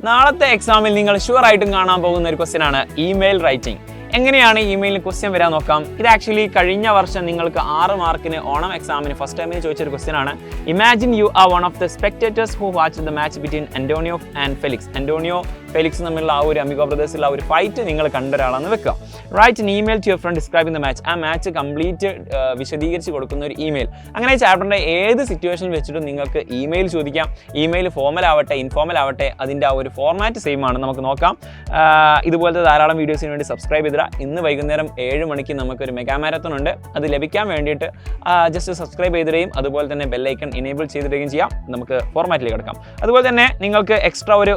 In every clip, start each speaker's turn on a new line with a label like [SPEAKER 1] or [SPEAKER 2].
[SPEAKER 1] നാളത്തെ എക്സാമിൽ നിങ്ങൾ ഷുവർ ആയിട്ടും കാണാൻ പോകുന്ന ഒരു ക്വസ്റ്റ്യൻ ആണ് ഇമെയിൽ റൈറ്റിംഗ്. എങ്ങനെയാണ് ഇമെയിലിൽ ക്വസ്റ്റ്യൻ വരാൻ നോക്കാം. ഇത് ആക്ച്വലി കഴിഞ്ഞ വർഷം നിങ്ങൾക്ക് 6 മാർക്കിന് ഓണം എക്സാമിന് ഫസ്റ്റ് ടൈമിന് ചോദിച്ചൊരു ക്വസ്റ്റ്യൻ ആണ്. Imagine you are one of the spectators who watch the match between Antonio and Felix. Antonio Felix തമ്മിലുള്ള ആ ഒരു അമിഗോ ബ്രദേഴ്സിലുള്ള ആ ഒരു ഫൈറ്റ് നിങ്ങൾ കണ്ട ഒരാളാണെന്ന് വെക്കുക. Write an email to your friend describing the match. ആ മാച്ച് കംപ്ലീറ്റ് വിശദീകരിച്ച് കൊടുക്കുന്ന ഒരു ഇമെയിൽ. അങ്ങനെ ചാപ്റ്ററിൻ്റെ ഏത് സിറ്റുവേഷൻ വെച്ചിട്ടും നിങ്ങൾക്ക് ഇമെയിൽ ചോദിക്കാം. ഇമെയിൽ ഫോർമൽ ആവട്ടെ ഇൻഫോർമൽ ആവട്ടെ അതിൻ്റെ ആ ഒരു ഫോർമാറ്റ് സെയിം ആണ്. നമുക്ക് നോക്കാം. ഇതുപോലത്തെ ധാരാളം വീഡിയോസിന് വേണ്ടി സബ്സ്ക്രൈബ് ചെയ്തിട്ട് ഇന്ന് വൈകുന്നേരം 7 മണിക്ക് നമുക്കൊരു മെഗാ മാരത്തോൺ ഉണ്ട്. അത് ലഭിക്കാൻ വേണ്ടിയിട്ട് ജസ്റ്റ് സബ്സ്ക്രൈബ് ചെയ്തിടുകയും അതുപോലെ തന്നെ ബെല്ലൈക്കൺ എനേബിൾ ചെയ്തിടുകയും ചെയ്യാം. നമുക്ക് ഫോർമാറ്റിലേക്ക് കിടക്കാം. അതുപോലെ തന്നെ നിങ്ങൾക്ക് എക്സ്ട്രാ ഒരു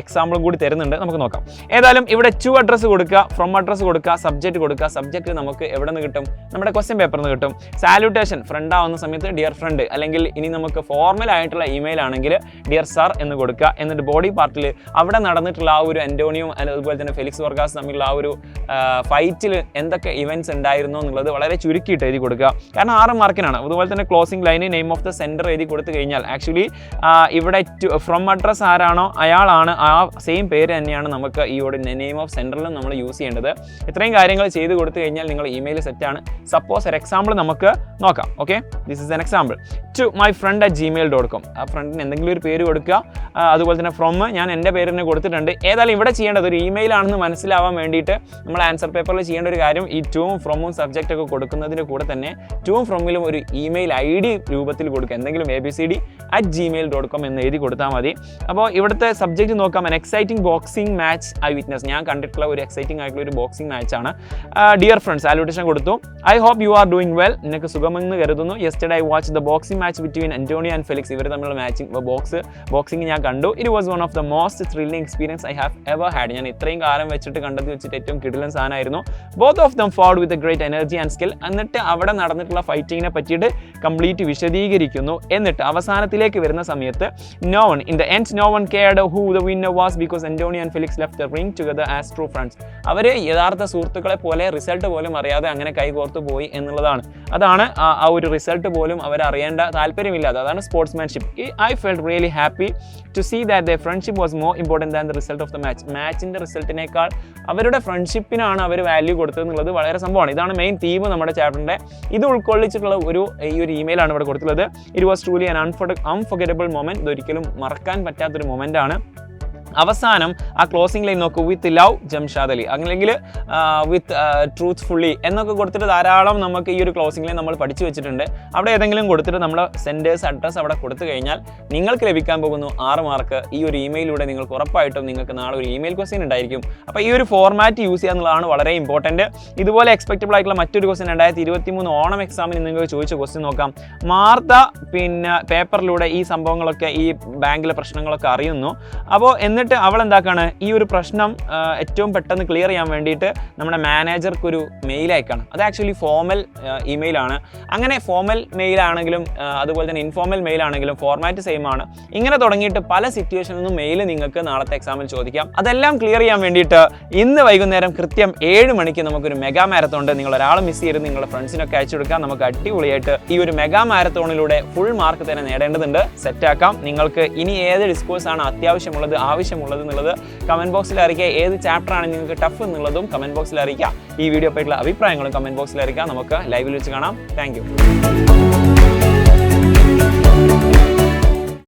[SPEAKER 1] എക്സാമ്പിളും കൂടി തരുന്നുണ്ട്. നമുക്ക് നോക്കാം. ഏതായാലും ഇവിടെ ടു അഡ്രസ്സ് കൊടുക്കുക, ഫ്രം അഡ്രസ്സ് കൊടുക്കുക, സബ്ജക്റ്റ് കൊടുക്കുക. സബ്ജക്റ്റ് നമുക്ക് എവിടെ നിന്ന് കിട്ടും? നമ്മുടെ ക്വസ്റ്റ്യൻ പേപ്പറിൽ നിന്ന് കിട്ടും. സാല്യൂട്ടേഷൻ ഫ്രണ്ട് ആവുന്ന സമയത്ത് ഡിയർ ഫ്രണ്ട്, അല്ലെങ്കിൽ ഇനി നമുക്ക് ഫോർമൽ ആയിട്ടുള്ള ഇമെയിൽ ആണെങ്കിൽ ഡിയർ സർ എന്ന് കൊടുക്കുക. എന്നിട്ട് ബോഡി പാർട്ടിൽ അവിടെ നടന്നിട്ടുള്ള ആ ഒരു അന്റോണിയോ അതുപോലെ തന്നെ ഫെലിക്സ് വർഗാസ് തമ്മിലുള്ള ആ ഒരു ഫൈറ്റിൽ എന്തൊക്കെ ഇവന്റ്സ് ഉണ്ടായിരുന്നു എന്നുള്ളത് വളരെ ചുരുക്കിയിട്ട് എഴുതി കൊടുക്കുക. കാരണം 6 മാർക്കിനാണ്. അതുപോലെ തന്നെ closing line name of the centre എഴുതി കൊടുത്തു കഴിഞ്ഞാൽ ആക്ച്വലി ഇവിടെ ഫ്രം അഡ്രസ് ആരാണോ അയാളാണ്, ആ സെയിം പേര് തന്നെയാണ് നമുക്ക് ഈ ഒരു നെയിം ഓഫ് സെൻറ്ററിലും നമ്മൾ യൂസ് ചെയ്യേണ്ടത്. ഇത്രയും കാര്യങ്ങൾ ചെയ്ത് കൊടുത്തു കഴിഞ്ഞാൽ നിങ്ങൾ ഇമെയിൽ സെറ്റാണ്. സപ്പോസ് ഒരു എക്സാമ്പിൾ നമുക്ക് നോക്കാം. Okay, this is an example. To my friend at gmail.com. ആ ഫ്രണ്ടിന് എന്തെങ്കിലും ഒരു പേര് കൊടുക്കുക. അതുപോലെ തന്നെ ഫ്രം ഞാൻ എൻ്റെ പേരിന് കൊടുത്തിട്ടുണ്ട്. ഏതായാലും ഇവിടെ ചെയ്യേണ്ടത് ഒരു ഇമെയിൽ ആണെന്ന് മനസ്സിലാവാൻ വേണ്ടിയിട്ട് നമ്മൾ ആൻസർ പേപ്പറിൽ ചെയ്യേണ്ട ഒരു കാര്യം ഈ ടൂവും ഫ്രമും സബ്ജക്റ്റ് ഒക്കെ കൊടുക്കുന്നതിൻ്റെ കൂടെ തന്നെ ടൂവും ഫ്രമിലും ഒരു ഇമെയിൽ ID രൂപത്തിൽ കൊടുക്കുക. എന്തെങ്കിലും abcd@gmail.com എന്ന് എഴുതി കൊടുത്താൽ മതി. അപ്പോൾ ഇവിടുത്തെ സബ്ജക്റ്റ് നോക്കാം. an exciting boxing match I witnessed. ഞാൻ കണ്ടിട്ടുള്ള ഒരു എക്സൈറ്റിംഗ് ആയിട്ടുള്ള ഒരു ബോക്സിംഗ് മാച്ചാണ്. ഡിയർ ഫ്രണ്ട്സ് സാല്യൂട്ടേഷൻ കൊടുത്തു. I hope you are doing well. നിനക്ക് സുഖമെന്ന് കരുതുന്നു. Yesterday I watch the boxing match between Antonio and Felix. ഇവർ തമ്മിലുള്ള ബോക്സിംഗ് ഞാൻ കണ്ടു. It was one of the most thrilling experience I have ever had. ഞാൻ ഇത്രയും കാലം കണ്ടത് വെച്ചിട്ട് ഏറ്റവും കിടിലൻ സാധനമായിരുന്നു. Both of them fought with a great energy and skill. എന്നിട്ട് അവിടെ നടന്നിട്ടുള്ള ഫൈറ്റിങ്ങിനെ പറ്റിയിട്ട് കംപ്ലീറ്റ് വിശദീകരിക്കുന്നു. എന്നിട്ട് അവസാനത്തിലേക്ക് വരുന്ന സമയത്ത് no one cared who the winner was because Antonio and Felix left the ring together as true friends. അവർ യഥാർത്ഥ സുഹൃത്തുക്കളെ പോലെ റിസൾട്ട് പോലും അറിയാതെ അങ്ങനെ കൈകോർത്ത് പോയി എന്നുള്ളതാണ്. അതാണ് ആ ഒരു റിസൾട്ട് പോലും അവരറിയേണ്ട താല്പര്യമില്ലാതെ. അതാണ് sportsmanship. I felt really happy to see that the friendship was more important than the result of the match. മാച്ചിൻ്റെ റിസൾട്ടിനേക്കാൾ അവരുടെ ഫ്രണ്ട്ഷിപ്പിനാണ് അവർ വാല്യൂ കൊടുത്തതെന്നുള്ളത് വളരെ സംഭവമാണ്. ഇതാണ് മെയിൻ തീം നമ്മുടെ ചാപ്റ്ററിൻ്റെ. ഇത് ഉൾക്കൊള്ളിച്ചിട്ടുള്ള ഈ ഒരു ഇമെയിലാണ് ഇവിടെ കൊടുത്തിട്ടുള്ളത്. It was truly an unforgettable moment. ഇതൊരിക്കലും മറക്കാൻ പറ്റാത്തൊരു മൊമെന്റ് ആണ്. അവസാനം ആ ക്ലോസിംഗ് ലൈൻ നോക്കൂ. വിത്ത് ലവ് ജംഷാദ് അലി, അല്ലെങ്കിൽ വിത്ത് ട്രൂത്ത്ഫുള്ളി എന്നൊക്കെ കൊടുത്തിട്ട് ധാരാളം നമുക്ക് ഈ ഒരു ക്ലോസിംഗ് ലൈൻ നമ്മൾ പഠിച്ചു വെച്ചിട്ടുണ്ട്. അവിടെ ഏതെങ്കിലും കൊടുത്തിട്ട് നമ്മൾ സെൻറ്റേഴ്സ് അഡ്രസ്സ് അവിടെ കൊടുത്തു കഴിഞ്ഞാൽ നിങ്ങൾക്ക് ലഭിക്കാൻ പോകുന്നു 6 മാർക്ക്. ഈ ഒരു ഇമെയിലൂടെ നിങ്ങൾക്ക് ഉറപ്പായിട്ടും നിങ്ങൾക്ക് നാളെ ഒരു ഇമെയിൽ ക്വസ്റ്റ്യൻ ഉണ്ടായിരിക്കും. അപ്പോൾ ഈ ഒരു ഫോർമാറ്റ് യൂസ് ചെയ്യുക എന്നുള്ളതാണ് വളരെ ഇമ്പോർട്ടൻറ്റ്. ഇതുപോലെ എക്സ്പെക്റ്റബിൾ ആയിട്ടുള്ള മറ്റൊരു ക്വസ്റ്റ്യൻ 2023 ഓണം എക്സാമിന് നിങ്ങൾക്ക് ചോദിച്ച ക്വസ്റ്റ്യൻ നോക്കാം. മാർത്ത പേപ്പറിലൂടെ ഈ സംഭവങ്ങളൊക്കെ ഈ ബാങ്കിലെ പ്രശ്നങ്ങളൊക്കെ അറിയുന്നു. അപ്പോൾ എന്നിട്ട് അവൾ എന്താക്കാണ് ഈ ഒരു പ്രശ്നം ഏറ്റവും പെട്ടെന്ന് ക്ലിയർ ചെയ്യാൻ വേണ്ടിയിട്ട് നമ്മുടെ മാനേജർക്ക് ഒരു മെയിൽ അയക്കണം. അത് ആക്ച്വലി ഫോർമൽ ഇമെയിലാണ്. അങ്ങനെ ഫോർമൽ മെയിൽ ആണെങ്കിലും അതുപോലെ തന്നെ ഇൻഫോർമൽ മെയിൽ ആണെങ്കിലും ഫോർമാറ്റ് സെയിം ആണ്. ഇങ്ങനെ തുടങ്ങിയിട്ട് പല സിറ്റുവേഷനിൽ നിന്നും മെയിൽ നിങ്ങൾക്ക് നാളത്തെ എക്സാമിൽ ചോദിക്കാം. അതെല്ലാം ക്ലിയർ ചെയ്യാൻ വേണ്ടിയിട്ട് ഇന്ന് വൈകുന്നേരം കൃത്യം 7 മണിക്ക് നമുക്കൊരു മെഗാ മാരത്തോൺ ഉണ്ട്. നിങ്ങൾ ഒരാൾ മിസ് ചെയ്യരുത്. നിങ്ങളുടെ ഫ്രണ്ട്സിനൊക്കെ അയച്ചു കൊടുക്കാം. നമുക്ക് അടിപൊളിയായിട്ട് ഈ ഒരു മെഗാ മാരത്തോണിലൂടെ ഫുൾ മാർക്ക് തന്നെ നേടേണ്ടതുണ്ട്. സെറ്റാക്കാം. നിങ്ങൾക്ക് ഇനി ഏത് ഡിസ്കോഴ്സാണ് ആവശ്യമുള്ളത് എന്നുള്ളത് കമന്റ് ബോക്സിൽ അറിയിക്കുക. ഏത് ചാപ്റ്ററാണ് നിങ്ങൾക്ക് ടഫ് എന്നുള്ളതും കമന്റ് ബോക്സിൽ അറിയിക്കുക. ഈ വീഡിയോ പറ്റിയുള്ള അഭിപ്രായങ്ങളും കമന്റ് ബോക്സിൽ അറിയിക്കുക. നമുക്ക് ലൈവിൽ വെച്ച് കാണാം. Thank you.